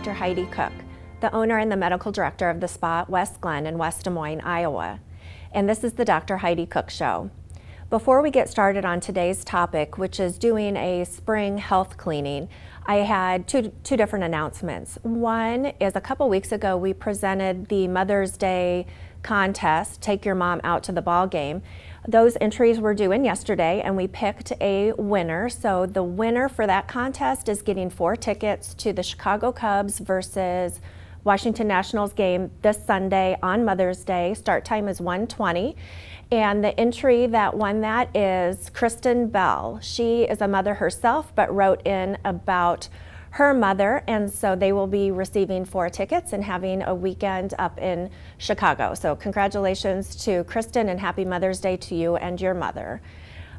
Dr. Heidi Cook, the owner and the medical director of the spa at West Glen in West Des Moines, Iowa. And this is the Dr. Heidi Cook Show. Before we get started on today's topic, which is doing a spring health cleaning, I had two different announcements. One is a couple weeks ago we presented the Mother's Day contest, Take Your Mom Out to the Ball Game. Those entries were due in yesterday and we picked a winner. So the winner for that contest is getting 4 tickets to the Chicago Cubs versus Washington Nationals game this Sunday on Mother's Day. Start time is 1:20. And the entry that won that is Kristen Bell. She is a mother herself, but wrote in about her mother, and so they will be receiving 4 tickets and having a weekend up in Chicago. So congratulations to Kristen and happy Mother's Day to you and your mother.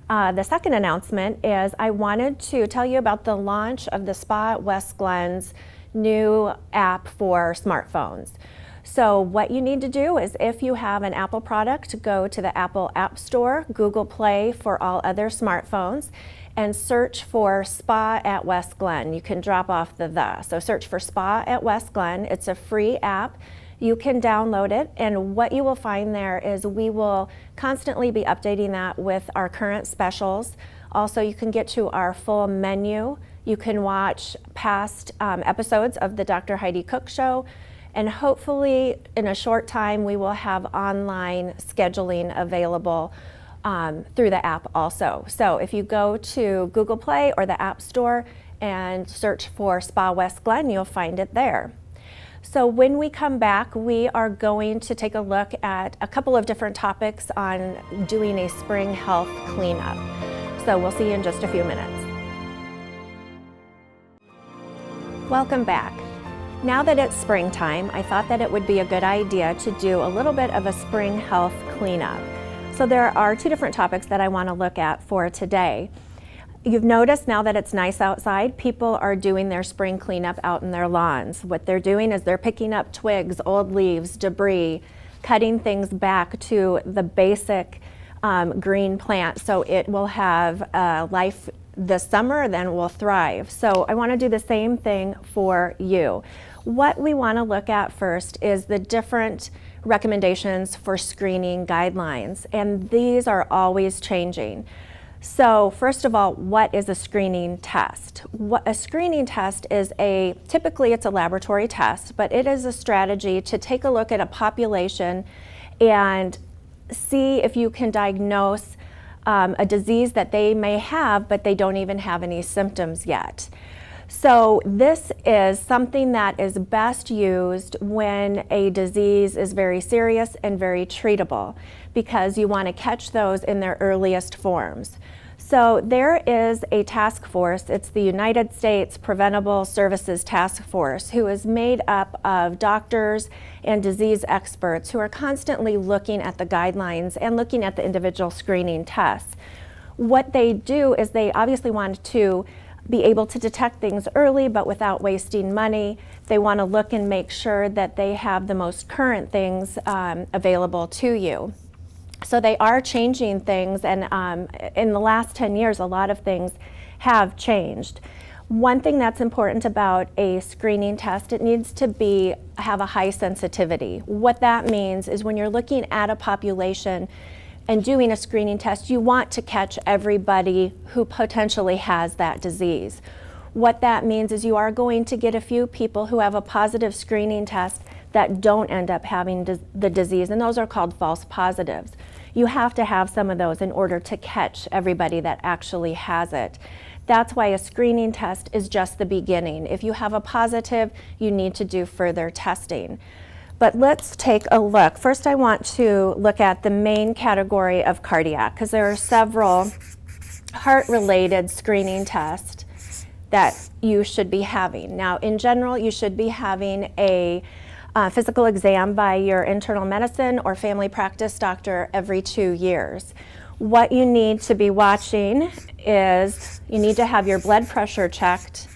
The second announcement is I wanted to tell you about the launch of the Spa at West Glen's new app for smartphones. So what you need to do is if you have an Apple product, go to the Apple App Store, Google Play for all other smartphones, and search for Spa at West Glen. You can drop off the. So search for Spa at West Glen. It's a free app. You can download it, and what you will find there is we will constantly be updating that with our current specials. Also, you can get to our full menu. You can watch past episodes of the Dr. Heidi Cook Show, and hopefully in a short time we will have online scheduling available through the app also. So if you go to Google Play or the App Store and search for Spa West Glen, you'll find it there. So when we come back, we are going to take a look at a couple of different topics on doing a spring health cleanup. So we'll see you in just a few minutes. Welcome back. Now that it's springtime, I thought that it would be a good idea to do a little bit of a spring health cleanup. So there are 2 different topics that I want to look at for today. You've noticed now that it's nice outside, people are doing their spring cleanup out in their lawns. What they're doing is they're picking up twigs, old leaves, debris, cutting things back to the basic green plant so it will have life this summer, then will thrive. So I want to do the same thing for you. What we want to look at first is the different recommendations for screening guidelines, and these are always changing. So first of all, what is a screening test? What a screening test is typically it's a laboratory test, but it is a strategy to take a look at a population and see if you can diagnose a disease that they may have, but they don't even have any symptoms yet. So this is something that is best used when a disease is very serious and very treatable, because you want to catch those in their earliest forms. So there is a task force, it's the United States Preventable Services Task Force, who is made up of doctors and disease experts who are constantly looking at the guidelines and looking at the individual screening tests. What they do is they obviously want to be able to detect things early but without wasting money. They want to look and make sure that they have the most current things available to you. So they are changing things, and in the last 10 years a lot of things have changed. One thing that's important about a screening test, it needs to have a high sensitivity. What that means is when you're looking at a population and doing a screening test, you want to catch everybody who potentially has that disease. What that means is you are going to get a few people who have a positive screening test that don't end up having the disease, and those are called false positives. You have to have some of those in order to catch everybody that actually has it. That's why a screening test is just the beginning. If you have a positive, you need to do further testing. But let's take a look. First, I want to look at the main category of cardiac, because there are several heart-related screening tests that you should be having. Now, in general, you should be having a physical exam by your internal medicine or family practice doctor every 2 years. What you need to be watching is you need to have your blood pressure checked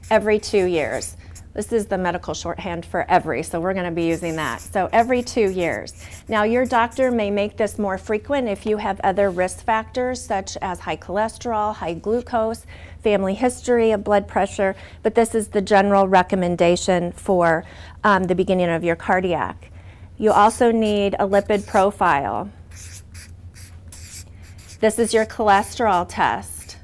every 2 years. This is the medical shorthand for every, so we're going to be using that. So every 2 years. Now your doctor may make this more frequent if you have other risk factors such as high cholesterol, high glucose, family history of blood pressure, but this is the general recommendation for the beginning of your cardiac. You also need a lipid profile. This is your cholesterol test,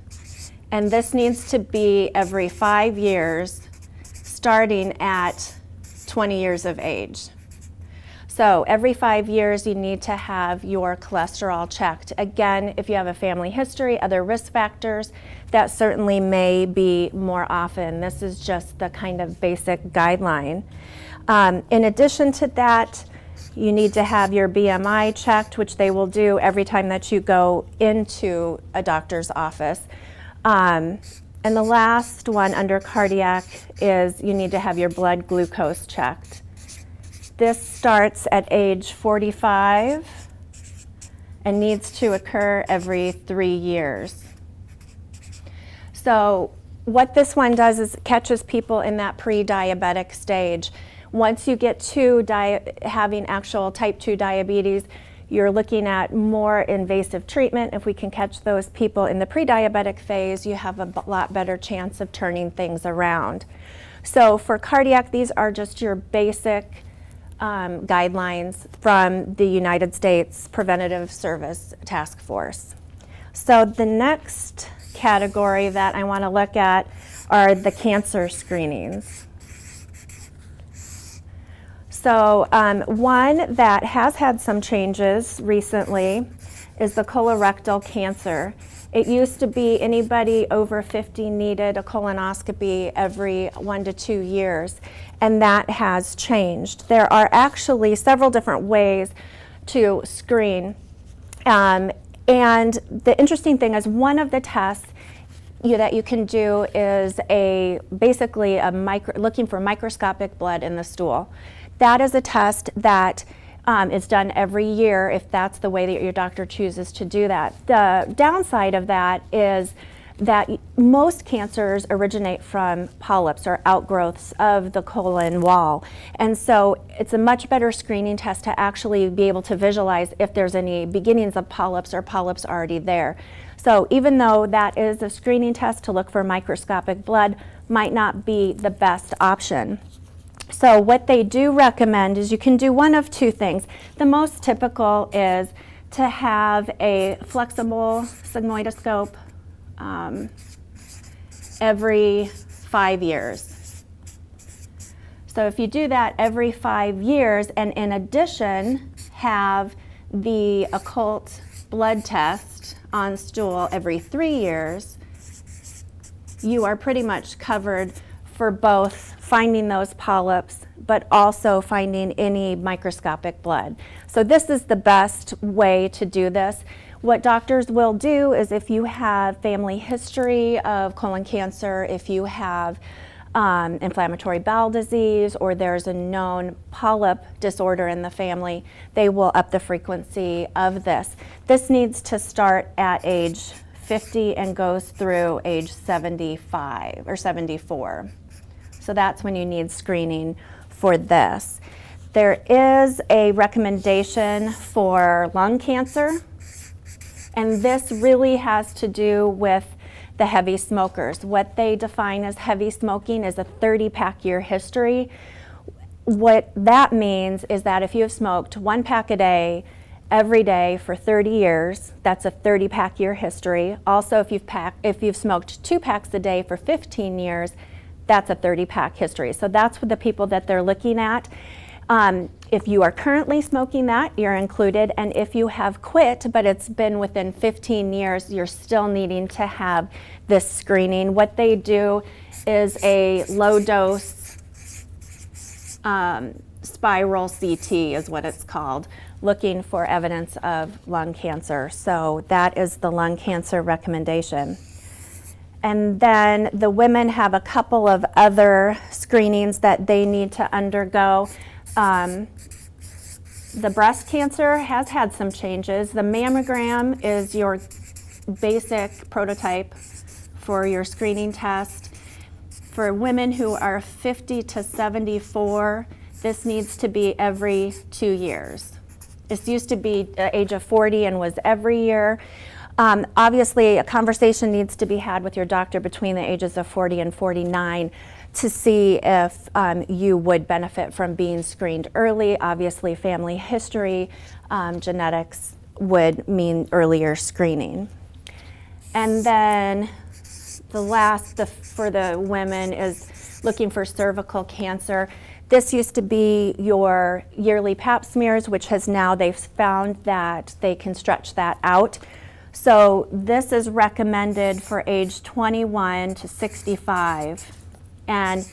and this needs to be every 5 years, starting at 20 years of age. So every 5 years you need to have your cholesterol checked. Again, if you have a family history, other risk factors, that certainly may be more often. This is just the kind of basic guideline. In addition to that, you need to have your BMI checked, which they will do every time that you go into a doctor's office. And the last one under cardiac is you need to have your blood glucose checked. This starts at age 45 and needs to occur every 3 years. So what this one does is it catches people in that pre-diabetic stage. Once you get to having actual type 2 diabetes, you're looking at more invasive treatment. If we can catch those people in the pre-diabetic phase, you have a lot better chance of turning things around. So for cardiac, these are just your basic guidelines from the United States Preventative Service Task Force. So the next category that I want to look at are the cancer screenings. So one that has had some changes recently is the colorectal cancer. It used to be anybody over 50 needed a colonoscopy every 1 to 2 years, and that has changed. There are actually several different ways to screen. And the interesting thing is one of the tests that you can do is basically looking for microscopic blood in the stool. That is a test that is done every year if that's the way that your doctor chooses to do that. The downside of that is that most cancers originate from polyps or outgrowths of the colon wall. And so it's a much better screening test to actually be able to visualize if there's any beginnings of polyps or polyps already there. So even though that is a screening test to look for microscopic blood, might not be the best option. So what they do recommend is you can do one of two things. The most typical is to have a flexible sigmoidoscope every 5 years. So if you do that every 5 years and in addition have the occult blood test on stool every 3 years, you are pretty much covered for both finding those polyps, but also finding any microscopic blood. So this is the best way to do this. What doctors will do is if you have family history of colon cancer, if you have inflammatory bowel disease, or there's a known polyp disorder in the family, they will up the frequency of this. This needs to start at age 50 and goes through age 75 or 74. So that's when you need screening for this. There is a recommendation for lung cancer, and this really has to do with the heavy smokers. What they define as heavy smoking is a 30-pack year history. What that means is that if you have smoked 1 pack a day, every day for 30 years, that's a 30-pack year history. Also, if you've smoked 2 packs a day for 15 years, that's a 30-pack history. So that's what the people that they're looking at. If you are currently smoking that, you're included. And if you have quit, but it's been within 15 years, you're still needing to have this screening. What they do is a low-dose spiral CT is what it's called, looking for evidence of lung cancer. So that is the lung cancer recommendation. And then the women have a couple of other screenings that they need to undergo. The breast cancer has had some changes. The mammogram is your basic prototype for your screening test. For women who are 50 to 74, this needs to be every 2 years. This used to be the age of 40 and was every year. Obviously, a conversation needs to be had with your doctor between the ages of 40 and 49 to see if you would benefit from being screened early. Obviously, family history, genetics would mean earlier screening. And then the last for the women is looking for cervical cancer. This used to be your yearly pap smears, which has now they've found that they can stretch that out. So this is recommended for age 21 to 65 and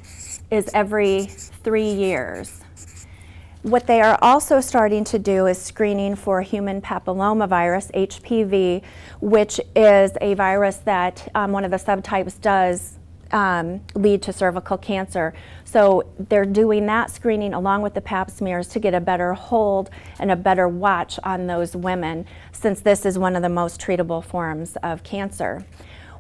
is every 3 years. What they are also starting to do is screening for human papillomavirus, HPV, which is a virus that one of the subtypes does lead to cervical cancer. So they're doing that screening along with the pap smears to get a better hold and a better watch on those women, since this is one of the most treatable forms of cancer.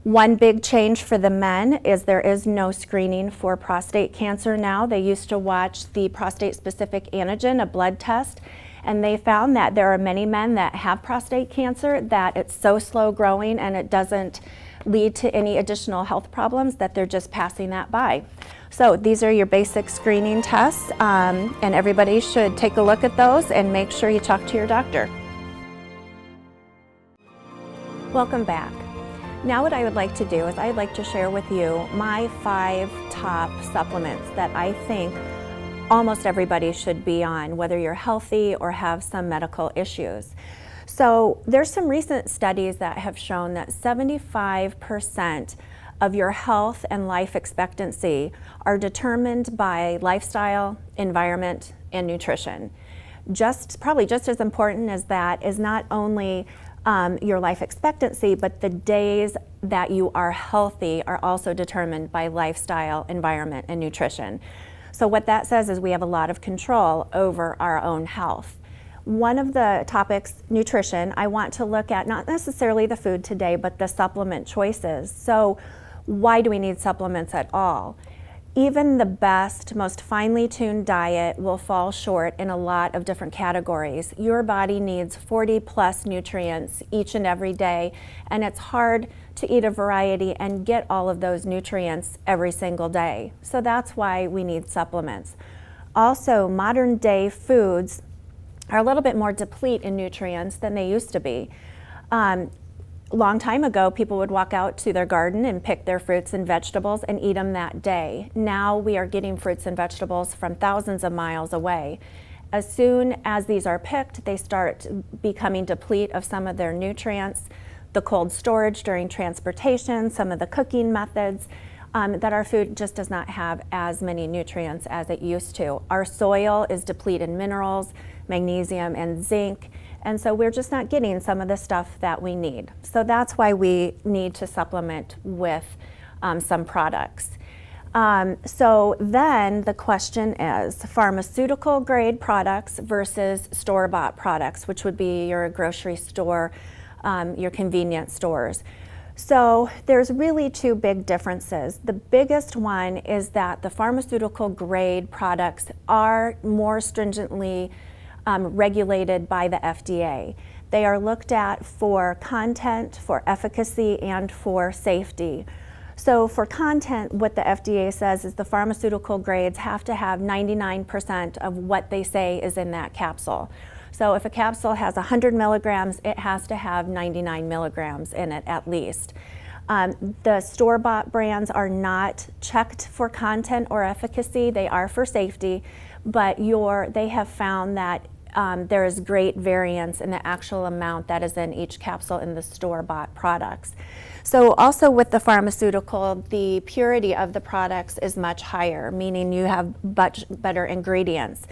One big change for the men is there is no screening for prostate cancer now. They used to watch the prostate-specific antigen, a blood test, and they found that there are many men that have prostate cancer that it's so slow growing and it doesn't lead to any additional health problems that they're just passing that by. So these are your basic screening tests, and everybody should take a look at those and make sure you talk to your doctor. Welcome back. Now what I would like to do is I'd like to share with you my 5 top supplements that I think almost everybody should be on, whether you're healthy or have some medical issues. So there's some recent studies that have shown that 75% of your health and life expectancy are determined by lifestyle, environment, and nutrition. Probably just as important as that is not only your life expectancy, but the days that you are healthy are also determined by lifestyle, environment, and nutrition. So what that says is we have a lot of control over our own health. One of the topics, nutrition, I want to look at not necessarily the food today, but the supplement choices. So why do we need supplements at all? Even the best, most finely tuned diet will fall short in a lot of different categories. Your body needs 40 plus nutrients each and every day, and it's hard to eat a variety and get all of those nutrients every single day. So that's why we need supplements. Also, modern day foods are a little bit more deplete in nutrients than they used to be. Long time ago, people would walk out to their garden and pick their fruits and vegetables and eat them that day. Now we are getting fruits and vegetables from thousands of miles away. As soon as these are picked, they start becoming deplete of some of their nutrients. The cold storage during transportation, some of the cooking methods, that our food just does not have as many nutrients as it used to. Our soil is depleted in minerals, magnesium, and zinc. And so we're just not getting some of the stuff that we need. So that's why we need to supplement with some products. So then the question is pharmaceutical grade products versus store-bought products, which would be your grocery store, your convenience stores. So there's really 2 big differences. The biggest one is that the pharmaceutical grade products are more stringently regulated by the FDA. They are looked at for content, for efficacy, and for safety. So for content, what the FDA says is the pharmaceutical grades have to have 99% of what they say is in that capsule. So if a capsule has 100 milligrams, it has to have 99 milligrams in it at least. The store-bought brands are not checked for content or efficacy. They are for safety, but they have found that there is great variance in the actual amount that is in each capsule in the store-bought products. So also with the pharmaceutical, the purity of the products is much higher, meaning you have much better ingredients.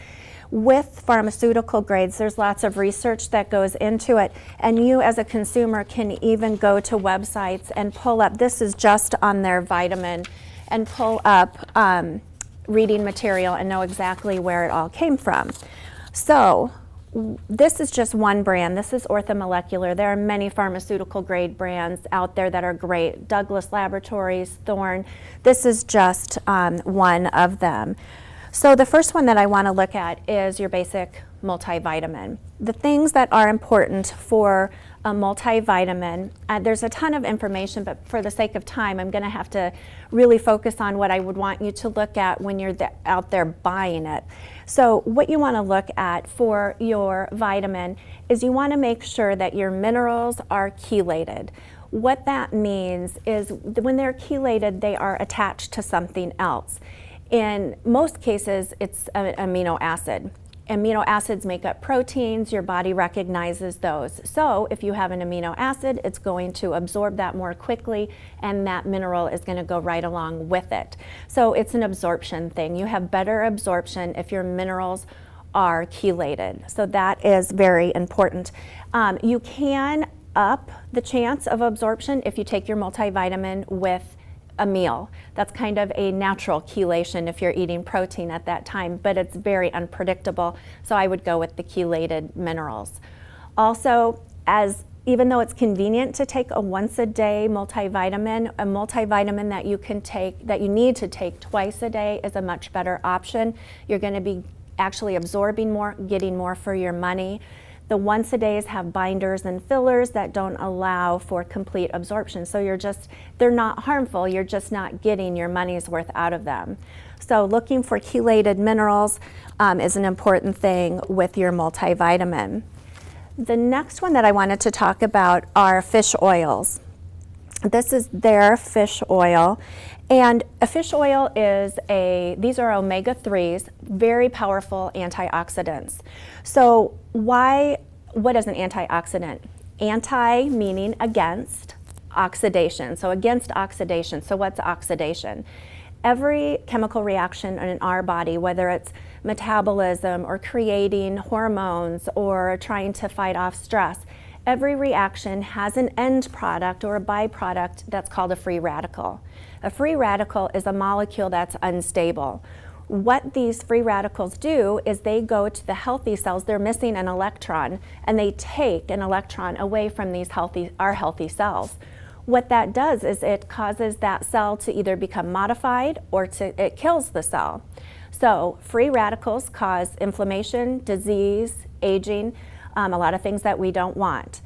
With pharmaceutical grades, there's lots of research that goes into it, and you as a consumer can even go to websites and pull up, this is just on their vitamin, and pull up reading material and know exactly where it all came from. So this is just one brand. This is orthomolecular. There are many pharmaceutical grade brands out there that are great. Douglas Laboratories, Thorne. This is just one of them. So the first one that I want to look at is your basic multivitamin. The things that are important for a multivitamin, there's a ton of information, but for the sake of time, I'm going to have to really focus on what I would want you to look at when you're out there buying it. So what you want to look at for your vitamin is you want to make sure that your minerals are chelated. What that means is when they're chelated, they are attached to something else. In most cases, it's an amino acid. Amino acids make up proteins. Your body recognizes those. So if you have an amino acid, it's going to absorb that more quickly, and that mineral is going to go right along with it. So it's an absorption thing. You have better absorption if your minerals are chelated. So that is very important. You can up the chance of absorption if you take your multivitamin with a meal. That's kind of a natural chelation if you're eating protein at that time, but it's very unpredictable, so I would go with the chelated minerals. Also, even though it's convenient to take a once-a-day multivitamin, a multivitamin that you can take, that you need to take twice a day, is a much better option. You're going to be actually absorbing more, getting more for your money. The once-a-days have binders and fillers that don't allow for complete absorption. So they're not harmful, you're just not getting your money's worth out of them. So looking for chelated minerals is an important thing with your multivitamin. The next one that I wanted to talk about are fish oils. This is their fish oil. And a fish oil these are omega-3s, very powerful antioxidants. So what is an antioxidant? Anti meaning against, oxidation. So against oxidation. So what's oxidation? Every chemical reaction in our body, whether it's metabolism or creating hormones or trying to fight off stress, every reaction has an end product or a byproduct that's called a free radical. A free radical is a molecule that's unstable. What these free radicals do is they go to the healthy cells. They're missing an electron, and they take an electron away from our healthy cells. What that does is it causes that cell to either become modified or it kills the cell. So free radicals cause inflammation, disease, aging, a lot of things that we don't want.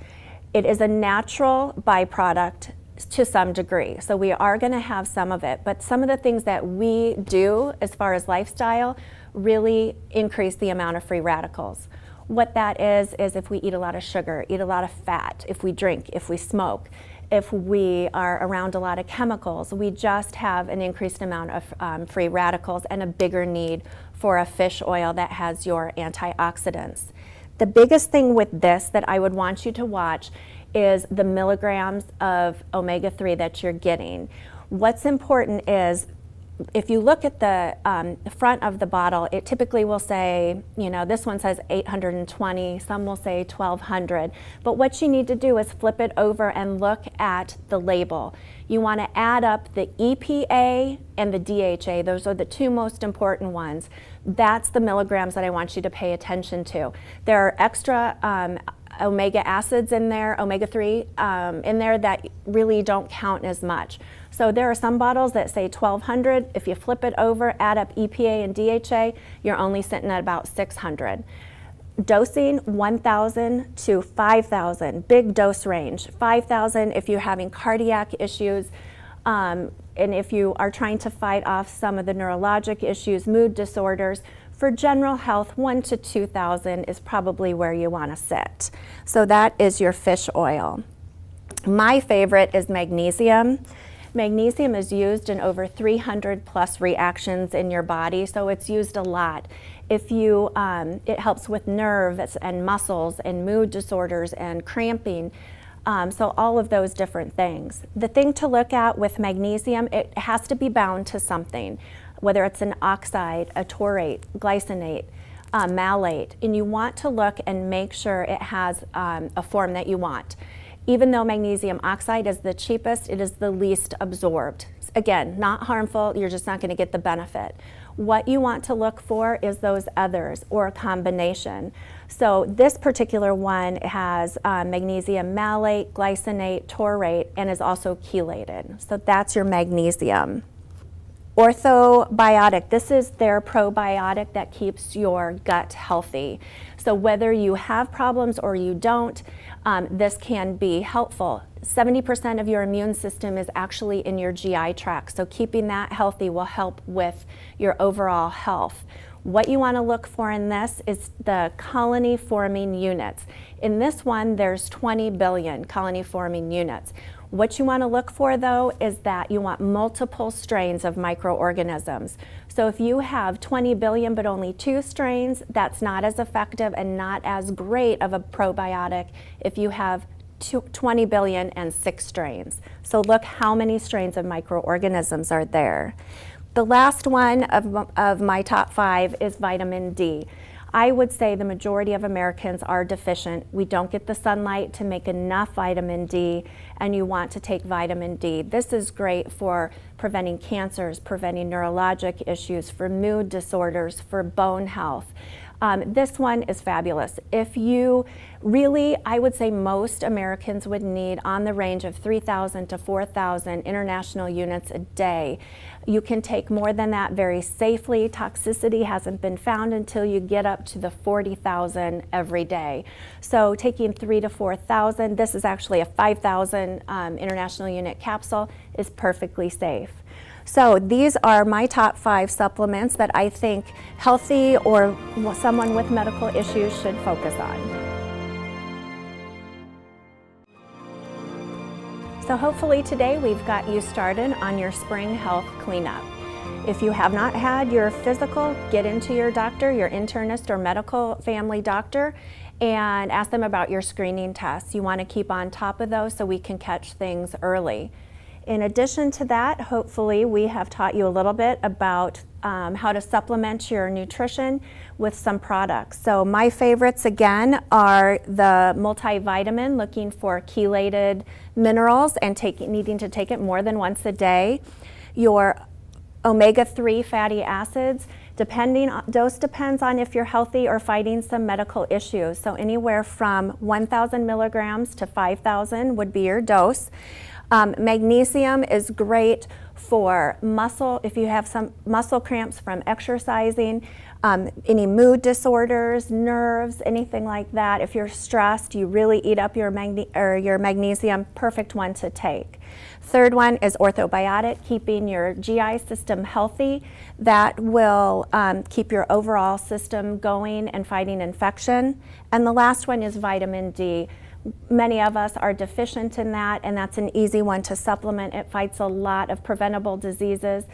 It is a natural byproduct to some degree. So we are going to have some of it, but some of the things that we do as far as lifestyle really increase the amount of free radicals. What that is if we eat a lot of sugar, eat a lot of fat, if we drink, if we smoke, if we are around a lot of chemicals, we just have an increased amount of free radicals and a bigger need for a fish oil that has your antioxidants. The biggest thing with this that I would want you to watch is the milligrams of omega-3 that you're getting. What's important is if you look at the front of the bottle, it typically will say, this one says 820, some will say 1200. But what you need to do is flip it over and look at the label. You want to add up the EPA and the DHA. Those are the two most important ones. That's the milligrams that I want you to pay attention to. There are extra omega acids in there, omega-3 in there that really don't count as much. So there are some bottles that say 1200. If you flip it over, add up EPA and DHA, you're only sitting at about 600. Dosing 1,000 to 5,000, big dose range. 5,000 if you're having cardiac issues, and if you are trying to fight off some of the neurologic issues, mood disorders. For general health, 1,000 to 2,000 is probably where you want to sit. So that is your fish oil. My favorite is magnesium. Magnesium is used in over 300 plus reactions in your body, so it's used a lot. It helps with nerves and muscles and mood disorders and cramping. So all of those different things. The thing to look at with magnesium, it has to be bound to something, whether it's an oxide, a taurate, glycinate, malate, and you want to look and make sure it has a form that you want. Even though magnesium oxide is the cheapest, it is the least absorbed. Again, not harmful, you're just not going to get the benefit. What you want to look for is those others or a combination. So this particular one has magnesium malate, glycinate, taurate, and is also chelated. So that's your magnesium. Orthobiotic, this is their probiotic that keeps your gut healthy. So whether you have problems or you don't, this can be helpful. 70% of your immune system is actually in your GI tract, so keeping that healthy will help with your overall health. What you want to look for in this is the colony forming units. In this one, there's 20 billion colony forming units. What you want to look for, though, is that you want multiple strains of microorganisms. So if you have 20 billion but only 2 strains, that's not as effective and not as great of a probiotic if you have 20 billion and 6 strains. So look how many strains of microorganisms are there. The last one of my top 5 is vitamin D. I would say the majority of Americans are deficient. We don't get the sunlight to make enough vitamin D, and you want to take vitamin D. This is great for preventing cancers, preventing neurologic issues, for mood disorders, for bone health. This one is fabulous. If you really, I would say most Americans would need on the range of 3,000 to 4,000 international units a day. You can take more than that very safely. Toxicity hasn't been found until you get up to the 40,000 every day. So taking 3,000 to 4,000, this is actually a 5,000 international unit capsule, is perfectly safe. So these are my top 5 supplements that I think healthy or someone with medical issues should focus on. So hopefully today we've got you started on your spring health cleanup. If you have not had your physical, get into your doctor, your internist or medical family doctor, and ask them about your screening tests. You want to keep on top of those so we can catch things early. In addition to that, hopefully we have taught you a little bit about how to supplement your nutrition with some products. So my favorites again are the multivitamin, looking for chelated minerals and needing to take it more than once a day. Your omega-3 fatty acids, dose depends on if you're healthy or fighting some medical issues. So anywhere from 1,000 milligrams to 5,000 would be your dose. Magnesium is great for muscle, if you have some muscle cramps from exercising, any mood disorders, nerves, anything like that. If you're stressed, you really eat up your magnesium, perfect one to take. Third one is orthobiotic, keeping your GI system healthy. That will keep your overall system going and fighting infection. And the last one is vitamin D. Many of us are deficient in that, and that's an easy one to supplement. It fights a lot of preventable diseases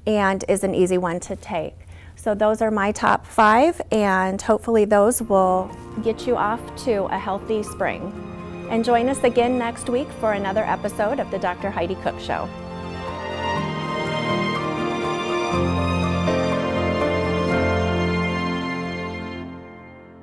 and is an easy one to take. So those are my top 5, and hopefully those will get you off to a healthy spring. And join us again next week for another episode of the Dr. Heidi Cook Show.